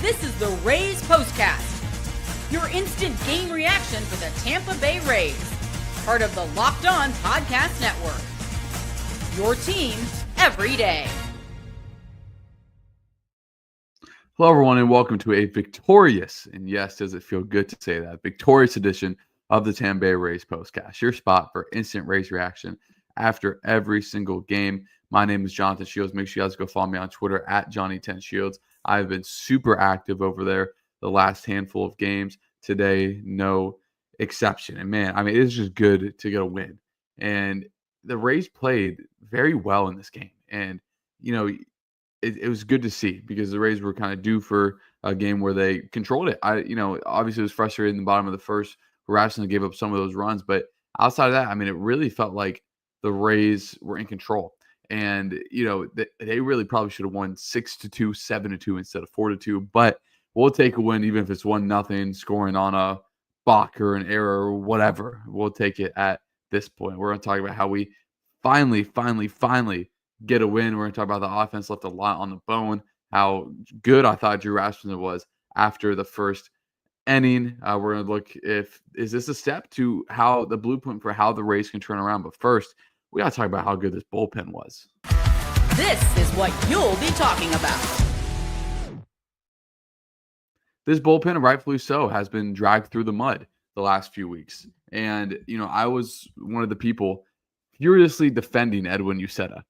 This is the Rays POSTCAST, your instant game reaction for the Tampa Bay Rays, part of the Locked On Podcast Network. Your team every day. Hello, everyone, and welcome to a victorious, and yes, does it feel good to say that, victorious edition of the Tampa Bay Rays POSTCAST, your spot for instant Rays reaction after every single game. My name is Jonathan Shields. Make sure you guys go follow me on Twitter at Johnny10Shields. I've been super active over there the last handful of games. Today, no exception. And man, I mean, it's just good to get a win. And the Rays played very well in this game. And, you know, it was good to see because the Rays were kind of due for a game where they controlled it. Obviously it was frustrating in the bottom of the first. Rasmussen gave up some of those runs. But outside of that, I mean, it really felt like the Rays were in control. And, you know, they really probably should have won 6-2, 7-2 instead of 4-2. But we'll take a win, even if it's 1-0, scoring on a balk or an error or whatever. We'll take it at this point. We're going to talk about how we finally get a win. We're going to talk about the offense left a lot on the bone, how good I thought Drew Rasmussen was after the first inning. We're going to look is this a step to how the blueprint for how the Rays can turn around. But first, we got to talk about how good this bullpen was. This is what you'll be talking about. This bullpen, rightfully so, has been dragged through the mud the last few weeks. And, you know, I was one of the people furiously defending Edwin Uceta.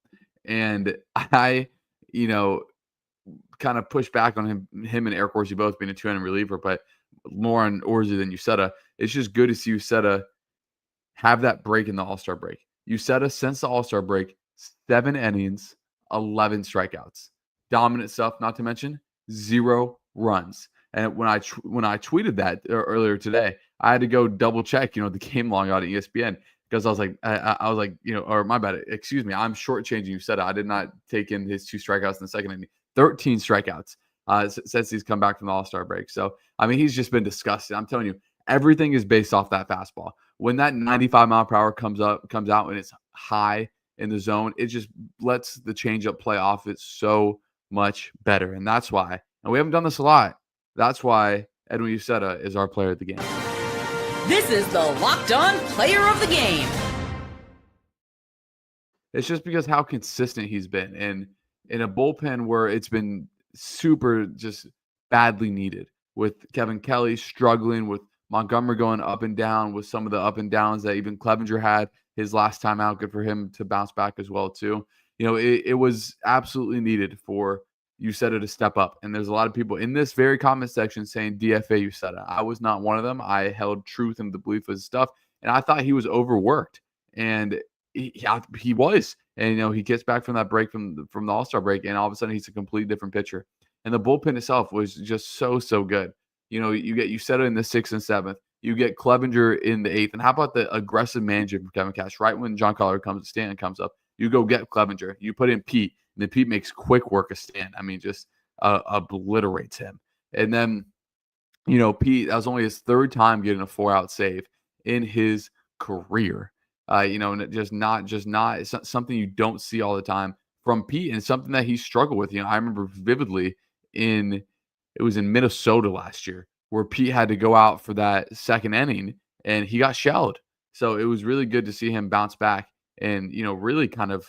And I, you know, kind of pushed back on him and Eric Orsi both being a two-inning reliever, but more on Orsi than Uceta. It's just good to see Uceta have that break in the All-Star break. Uceta, since the All-Star break, 7 innings, 11 strikeouts. Dominant stuff, not to mention 0 runs. And when I tweeted that earlier today, I had to go double check, you know, the game log on ESPN because I was like, you know, or my bad, excuse me, I'm shortchanging Uceta. I did not take in his 2 strikeouts in the second inning. 13 strikeouts since he's come back from the All-Star break. So, I mean, he's just been disgusting. I'm telling you, everything is based off that fastball. When that 95-mile-per-hour comes out and it's high in the zone, it just lets the changeup play off it so much better. And that's why, and we haven't done this a lot, that's why Edwin Uceta is our player of the game. This is the Locked On Player of the Game. It's just because how consistent he's been. And in a bullpen where it's been super just badly needed, with Kevin Kelly struggling, with Montgomery going up and down, with some of the up and downs that even Clevenger had his last time out. Good for him to bounce back as well, too. You know, it was absolutely needed for Uceta to step up. And there's a lot of people in this very comment section saying DFA Uceta. I was not one of them. I held truth in the belief of his stuff. And I thought he was overworked. And he was. And, you know, he gets back from that break from the All-Star break, and all of a sudden he's a completely different pitcher. And the bullpen itself was just so good. You know, you get Uceta in the 6th and 7th. You get Clevenger in the 8th. And how about the aggressive management from Kevin Cash? Right when John Collier Stanton comes up, you go get Clevenger. You put in Pete, and then Pete makes quick work of Stanton. I mean, just obliterates him. And then, you know, Pete, that was only his 3rd time getting a 4-out save in his career. You know, and it's something you don't see all the time from Pete, and something that he struggled with. You know, I remember vividly it was in Minnesota last year where Pete had to go out for that 2nd inning and he got shelled. So it was really good to see him bounce back and, you know, really kind of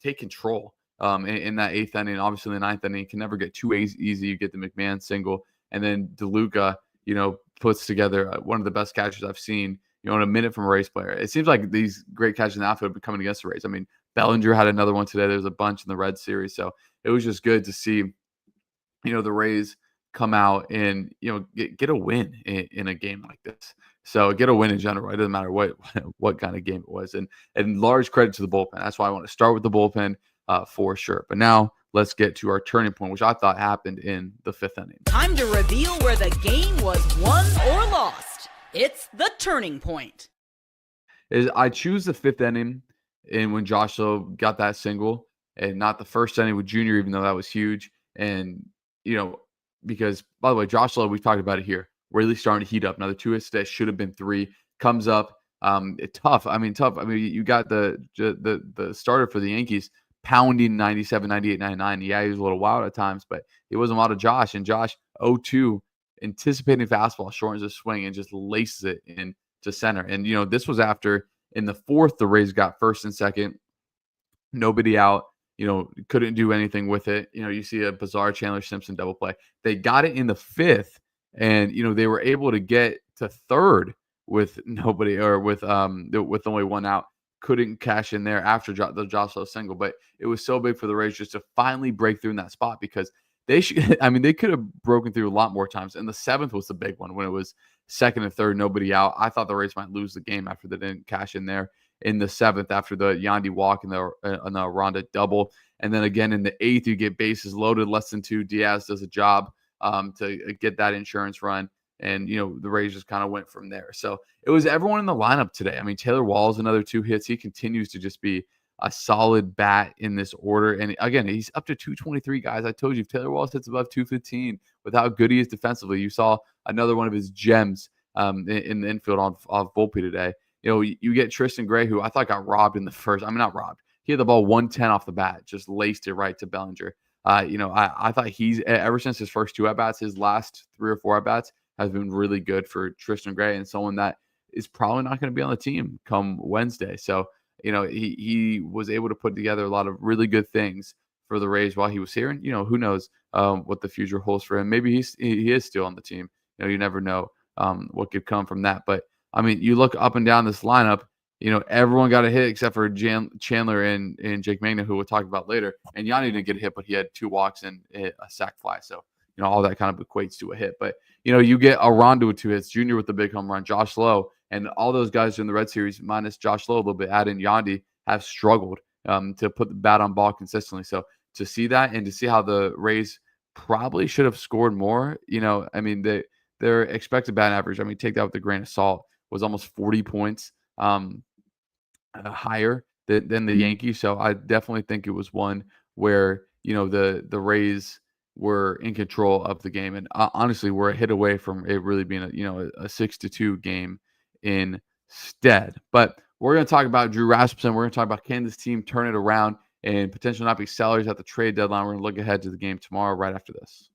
take control in that 8th inning. Obviously, the 9th inning can never get too easy. You get the McMahon single, and then DeLuca, you know, puts together one of the best catches I've seen, you know, in a minute from a Rays player. It seems like these great catches in the outfield have been coming against the Rays. I mean, Bellinger had another one today. There's a bunch in the Red Series. So it was just good to see, you know, the Rays come out and, you know, get a win in a game like this. So get a win in general. It doesn't matter what kind of game it was. And large credit to the bullpen. That's why I want to start with the bullpen for sure. But now let's get to our turning point, which I thought happened in the 5th inning. Time to reveal where the game was won or lost. It's the turning point. I choose the 5th inning, and when Josh Lowe got that single, and not the 1st inning with Junior, even though that was huge. And, you know, because, by the way, Josh Lowe, we've talked about it here, really starting to heat up. Another 2 hits that should have been 3, comes up. Tough. I mean, you got the starter for the Yankees pounding 97, 98, 99. Yeah, he was a little wild at times, but it wasn't a lot of Josh. And Josh, 0-2, anticipating fastball, shortens his swing and just laces it into center. And, this was after in the fourth, the Rays got first and second, nobody out, couldn't do anything with it. You see a bizarre Chandler Simpson double play. They got it in the fifth, and, they were able to get to third with nobody, or with only one out. Couldn't cash in there after the Josh Lowe single, but it was so big for the Rays just to finally break through in that spot, because they should, they could have broken through a lot more times. And the seventh was the big one when it was second and third, nobody out. I thought the Rays might lose the game after they didn't cash in there in the seventh after the Yandy walk and the Ronda double. And then again in the eighth, you get bases loaded, less than two. Diaz does a job to get that insurance run. And, the Rays just kind of went from there. So it was everyone in the lineup today. Taylor Wall's another 2 hits. He continues to just be a solid bat in this order. And again, he's up to 223, guys. I told you, if Taylor Wall hits above 215 with how good he is defensively, you saw another one of his gems in the infield off Volpe today. You get Tristan Gray, who I thought got robbed in the first. Not robbed. He had the ball 110 off the bat, just laced it right to Bellinger. I thought he's, ever since his first 2 at-bats, his last 3 or 4 at-bats has been really good for Tristan Gray, and someone that is probably not going to be on the team come Wednesday. So, he was able to put together a lot of really good things for the Rays while he was here. And, who knows what the future holds for him. Maybe he is still on the team. You never know what could come from that. But, you look up and down this lineup, everyone got a hit except for Chandler and Jake Magna, who we'll talk about later. And Yandy didn't get a hit, but he had 2 walks and a sac fly. So, all that kind of equates to a hit. But, you get a Rondo with 2 hits, Junior with the big home run, Josh Lowe, and all those guys in the Red Series, minus Josh Lowe a little bit, add in Yandy, have struggled to put the bat on ball consistently. So to see that and to see how the Rays probably should have scored more, their expected bat average, take that with a grain of salt, was almost 40 points higher than the Yankees. So I definitely think it was one where, the Rays were in control of the game, and honestly, we're a hit away from it really being a 6-2 game instead. But we're going to talk about Drew Rasmussen. We're going to talk about, can this team turn it around and potentially not be sellers at the trade deadline. We're going to look ahead to the game tomorrow right after this.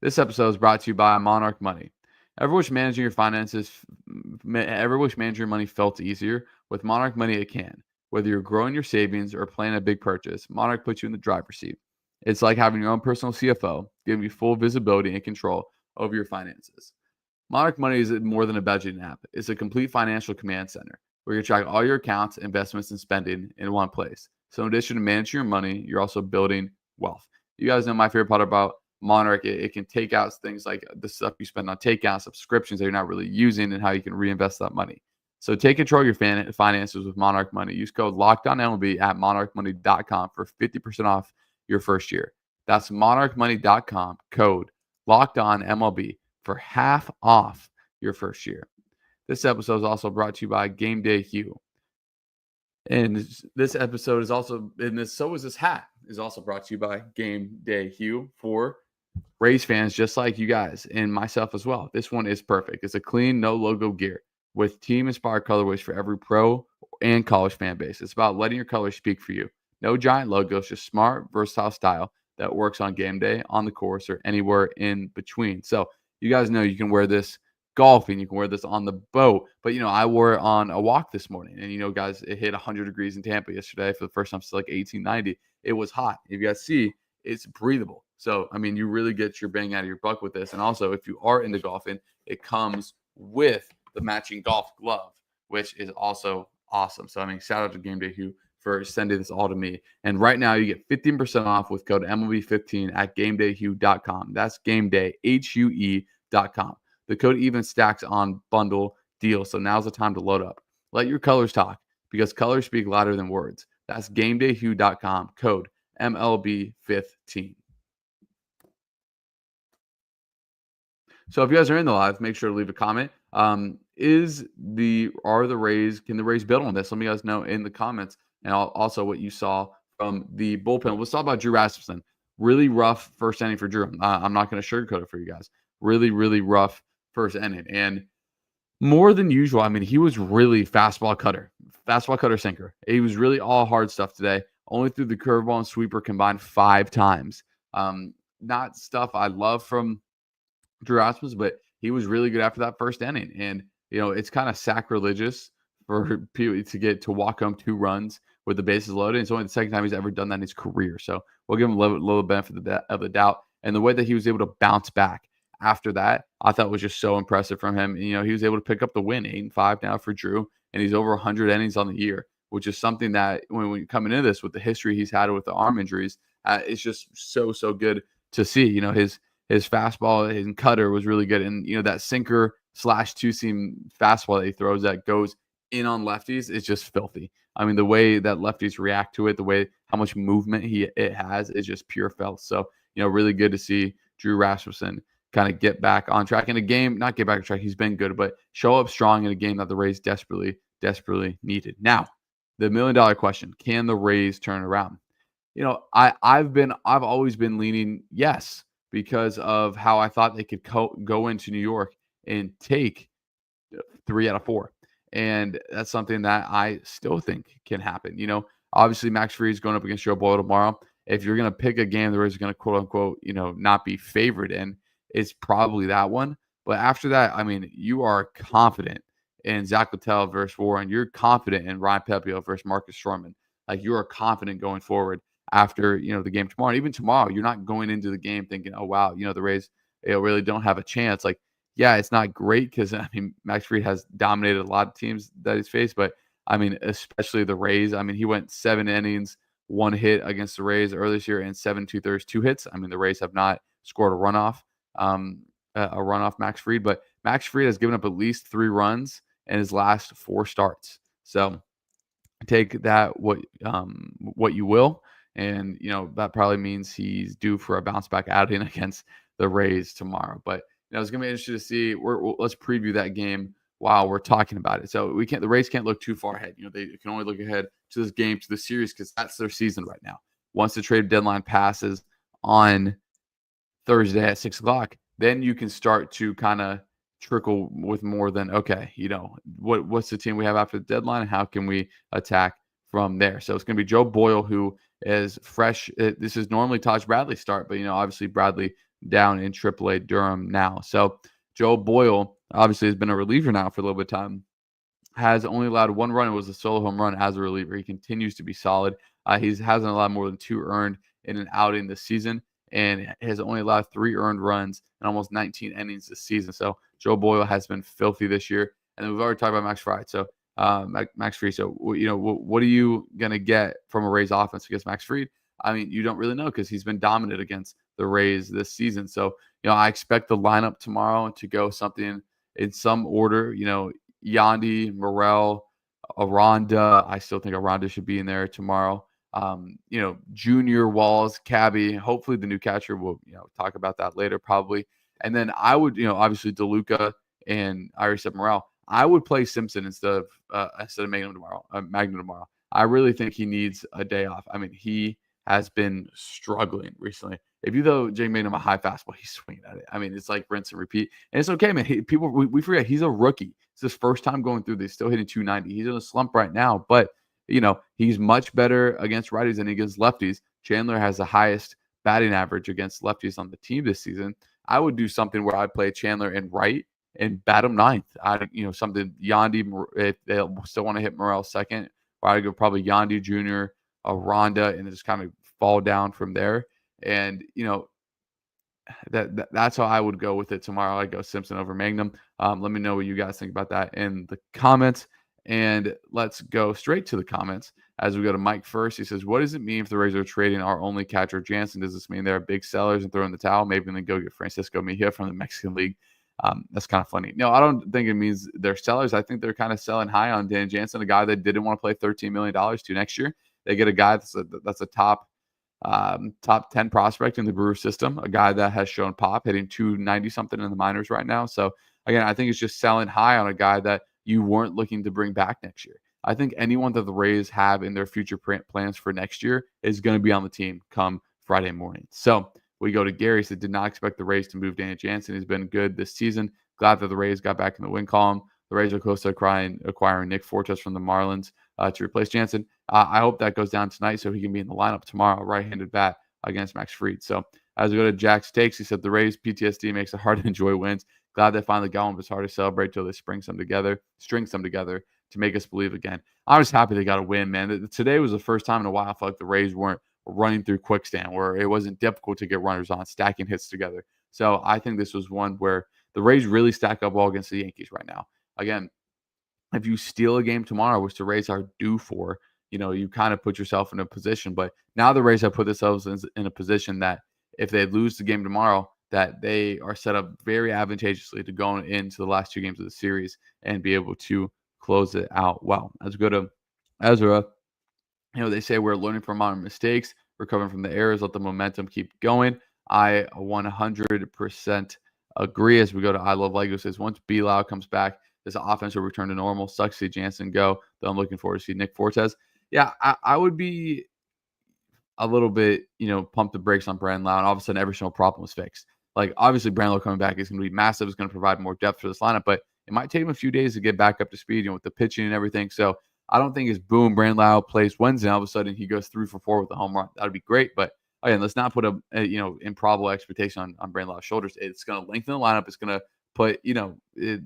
This episode is brought to you by Monarch Money. Ever wish managing your money felt easier? With Monarch Money, it can. Whether you're growing your savings or planning a big purchase, Monarch puts you in the driver's seat. It's like having your own personal CFO, giving you full visibility and control over your finances. Monarch Money is more than a budgeting app. It's a complete financial command center where you track all your accounts, investments, and spending in one place. So in addition to managing your money, you're also building wealth. You guys know my favorite part about Monarch. It can take out things like the stuff you spend on takeout, subscriptions that you're not really using, and how you can reinvest that money. So take control of your finances with Monarch Money. Use code LOCKEDONMLB at monarchmoney.com for 50% off your first year. That's monarchmoney.com, code LOCKEDONMLB for half off your first year. This episode is also brought to you by Game Day Hue. And this episode is also, so is this hat, is also brought to you by Game Day Hue for Rays fans just like you guys and myself as well. This one is perfect. It's a clean, no logo gear with team-inspired colorways for every pro and college fan base. It's about letting your colors speak for you. No giant logos, just smart, versatile style that works on game day, on the course, or anywhere in between. So you guys know you can wear this golfing, you can wear this on the boat, but I wore it on a walk this morning, and guys, it hit 100 degrees in Tampa yesterday for the first time since like 1890. It was hot. If you guys see, it's breathable. So you really get your bang out of your buck with this. And also, if you are into golfing, it comes with the matching golf glove, which is also awesome. So shout out to Game Day Hue for sending this all to me. And right now you get 15% off with code MLB15 at gamedayhue.com. That's gamedayhue.com. The code even stacks on bundle deals. So now's the time to load up. Let your colors talk, because colors speak louder than words. That's gamedayhue.com, code MLB15. So if you guys are in the live, make sure to leave a comment. Can the Rays build on this? Let me guys know in the comments, and also what you saw from the bullpen. Let's talk about Drew Rasmussen. Really rough first inning for Drew. I'm not going to sugarcoat it for you guys. Really, really rough first inning. And More than usual. I mean, he was really fastball cutter, sinker. He was really all hard stuff today. Only threw the curveball and sweeper combined 5 times. Not stuff I love from Drew Rasmussen, but he was really good after that first inning. And, it's kind of sacrilegious for people to get to walk home 2 runs with the bases loaded. It's only the second time he's ever done that in his career. So we'll give him a little benefit of the doubt. And the way that he was able to bounce back after that, I thought was just so impressive from him. And, he was able to pick up the win, 8-5 now for Drew, and he's over 100 innings on the year, which is something that when you're coming into this with the history he's had with the arm injuries, it's just so good to see. His fastball, his cutter was really good. And, that sinker / two-seam fastball that he throws that goes in on lefties is just filthy. I mean, the way that lefties react to it, the way how much movement it has is just pure filth. So, really good to see Drew Rasmussen kind of get back on track in a game, not get back on track. He's been good, but show up strong in a game that the Rays desperately needed. Now, the $1 million question, can the Rays turn around? I've always been leaning yes, because of how I thought they could go into New York and take 3 out of 4. And that's something that I still think can happen. Obviously Max Fried is going up against Joe Boyle tomorrow. If you're going to pick a game the Rays are going to quote unquote, not be favored in, it's probably that one. But after that, I mean, you are confident in Zach Littell versus Warren. You're confident in Ryan Pepio versus Marcus Stroman. Like, you are confident going forward after, the game tomorrow. And even tomorrow, you're not going into the game thinking, oh, wow, the Rays really don't have a chance. Like, yeah, it's not great because, I mean, Max Fried has dominated a lot of teams that he's faced. But, I mean, especially the Rays. I mean, he went 7 innings, 1 hit against the Rays earlier this year, and 7 2/3, 2 hits. I mean, the Rays have not scored a runoff Max Fried. But Max Fried has given up at least 3 runs in his last 4 starts. So take that what you will. And, that probably means he's due for a bounce back outing against the Rays tomorrow. But, it's going to be interesting to see. Let's preview that game while we're talking about it. So the Rays can't look too far ahead. They can only look ahead to this game, to the series, because that's their season right now. Once the trade deadline passes on Thursday at 6:00, then you can start to kind of trickle with more than, okay, what's the team we have after the deadline? How can we attack from there? So it's going to be Joe Boyle, who is fresh. This is normally Taj Bradley's start, but, obviously Bradley down in AAA Durham now. So Joe Boyle obviously has been a reliever now for a little bit of time. Has only allowed 1 run. It was a solo home run as a reliever. He continues to be solid. He hasn't allowed more than 2 earned in an outing this season, and has only allowed 3 earned runs in almost 19 innings this season. So Joe Boyle has been filthy this year. And then we've already talked about Max Fried. So Max Fried. So, what are you going to get from a Rays offense against Max Fried? I mean, you don't really know, because he's been dominant against the Rays this season. So, I expect the lineup tomorrow to go something in some order. Yandy, Morel, Aranda. I still think Aranda should be in there tomorrow. Junior, Walls, Cabby. Hopefully the new catcher will, talk about that later probably. And then I would, obviously DeLuca and I already said Morel. I would play Simpson instead of Magnum tomorrow. I really think he needs a day off. I mean, he has been struggling recently. If you throw Jake Magnum a high fastball, he's swinging at it. I mean, it's like rinse and repeat. And it's okay, man. We forget he's a rookie. It's his first time going through this. Still hitting 290. He's in a slump right now, but he's much better against righties than against lefties. Chandler has the highest batting average against lefties on the team this season. I would do something where I play Chandler in right and bat him 9th. Something Yandy, if they still want to hit Morel second, or I'd go probably Yandy Jr., Aranda, and just kind of fall down from there. And that's how I would go with it tomorrow. I'd go Simpson over Magnum. Let me know what you guys think about that in the comments. And let's go straight to the comments as we go to Mike first. He says, what does it mean if the Rays are trading our only catcher, Jansen? Does this mean they're big sellers and throwing the towel? Maybe they go get Francisco Mejia from the Mexican League. That's kind of funny. No, I don't think it means they're sellers. I think they're kind of selling high on Dan Jansen, a guy that didn't want to play $13 million to next year. They get a guy that's a top 10 prospect in the Brewers system, a guy that has shown pop, hitting 290 something in the minors right now. So again, I think it's just selling high on a guy that you weren't looking to bring back next year. I think anyone that the Rays have in their future plans for next year is going to be on the team come Friday morning. So we go to Gary. Said, did not expect the Rays to move Dan Jansen. He's been good this season. Glad that the Rays got back in the win column. the Rays are close to acquiring Nick Fortes from the Marlins to replace Jansen. I hope that goes down tonight so he can be in the lineup tomorrow, right-handed bat against Max Fried. So as we go to Jack's takes, he said the Rays PTSD makes it hard to enjoy wins. Glad they finally got one, but it's hard to celebrate till they string some together to make us believe again. I was happy they got a win, man. Today was the first time in a while I felt like the Rays weren't running through quicksand, where it wasn't difficult to get runners on, stacking hits together. So I think this was one where the Rays really stack up well against the Yankees right now. Again, if you steal a game tomorrow, which the Rays are due for, you kind of put yourself in a position. But now the Rays have put themselves in a position that if they lose the game tomorrow, that they are set up very advantageously to go into the last 2 games of the series and be able to close it out well. As we go to Ezra, they say we're learning from our mistakes, recovering from the errors, let the momentum keep going. I 100% agree. As we go to I Love Lego, says once Bilal comes back, this offense will return to normal. Sucks to see Jansen go, though I'm looking forward to see Nick Fortes. Yeah, I would be a little bit, pump the brakes on Brandon Lowe, and all of a sudden every single problem was fixed. Like, obviously, Brandon Lowe coming back is going to be massive. It's going to provide more depth for this lineup, but it might take him a few days to get back up to speed, with the pitching and everything. So I don't think it's boom, Brandon Lowe plays Wednesday, and all of a sudden he goes 3 for 4 with a home run. That would be great, but again, let's not put a improbable expectation on Brandon Lowe's shoulders. It's going to lengthen the lineup. It's going to put,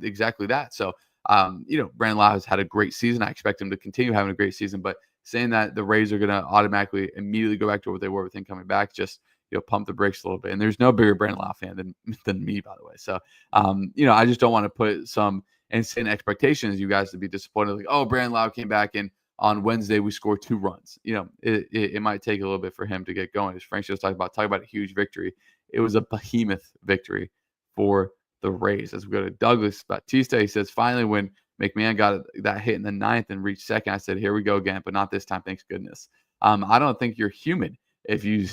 exactly that. So, Brandon Lowe has had a great season. I expect him to continue having a great season, but saying that the Rays are going to automatically immediately go back to what they were with him coming back, just, pump the brakes a little bit. And there's no bigger Brandon Lowe fan than me, by the way. So, I just don't want to put some insane expectations, you guys to be disappointed. Like, oh, Brandon Lowe came back and on Wednesday we scored 2 runs. It might take a little bit for him to get going. As Frank just talking about a huge victory. It was a behemoth victory for the Rays. As we go to Douglas Batista, he says, finally, when McMahon got that hit in the 9th and reached second, I said, here we go again, but not this time, thanks goodness. I don't think you're human if you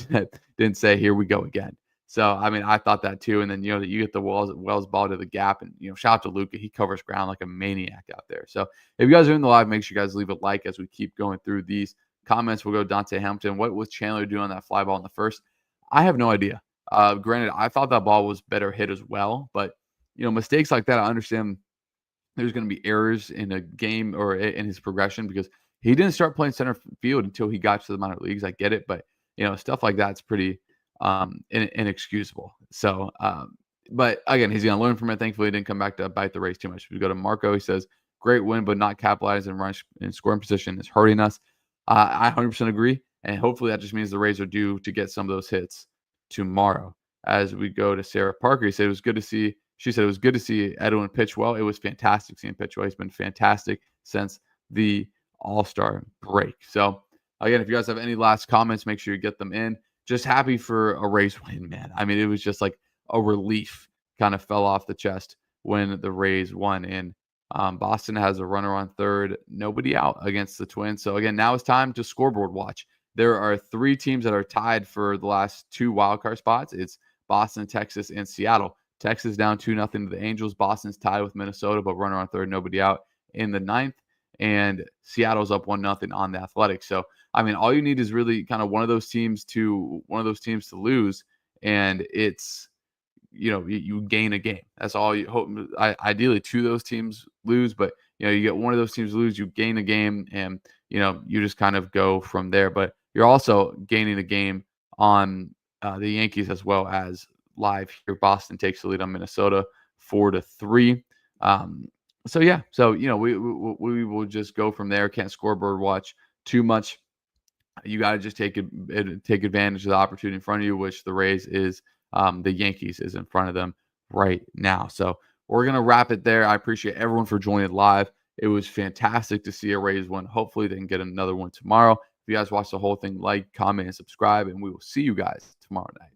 didn't say, here we go again. So, I thought that too. And then, that you get the Wells ball to the gap, and, shout out to Luka. He covers ground like a maniac out there. So if you guys are in the live, make sure you guys leave a like as we keep going through these comments. We'll go Dante Hamilton. What was Chandler doing on that fly ball in the first? I have no idea. Granted, I thought that ball was better hit as well, but, mistakes like that, I understand there's going to be errors in a game or in his progression because he didn't start playing center field until he got to the minor leagues. I get it, but, stuff like that's pretty inexcusable. So, but again, he's going to learn from it. Thankfully, he didn't come back to bite the Rays too much. We go to Marco. He says, great win, but not capitalizing and rush in scoring position is hurting us. I 100% agree. And hopefully that just means the Rays are due to get some of those hits tomorrow. As we go to Sarah Parker, she said it was good to see Edwin pitch well. It was fantastic seeing him pitch well. He's been fantastic since the All-Star break. So again, if you guys have any last comments, make sure you get them in. Just happy for a Rays win, man. It was just like a relief kind of fell off the chest when the Rays won. And Boston has a runner on third, nobody out against the Twins. So again, now it's time to scoreboard watch. There are 3 teams that are tied for the last 2 wildcard spots. It's Boston, Texas, and Seattle. Texas down 2-0 to the Angels. Boston's tied with Minnesota, but runner on third, nobody out in the 9th. And Seattle's up 1-0 on the Athletics. So, all you need is really kind of one of those teams to lose, and it's, you gain a game. That's all you hope. Ideally, 2 of those teams lose, but you get one of those teams lose, you gain a game, and you just kind of go from there. But you're also gaining a game on the Yankees as well as live here. Boston takes the lead on Minnesota 4-3. So we will just go from there. Can't scoreboard watch too much. You got to just take advantage of the opportunity in front of you, which the Rays is. The Yankees is in front of them right now. So we're gonna wrap it there. I appreciate everyone for joining live. It was fantastic to see a Rays win. Hopefully they can get another one tomorrow. If you guys watch the whole thing, like, comment, and subscribe, and we will see you guys tomorrow night.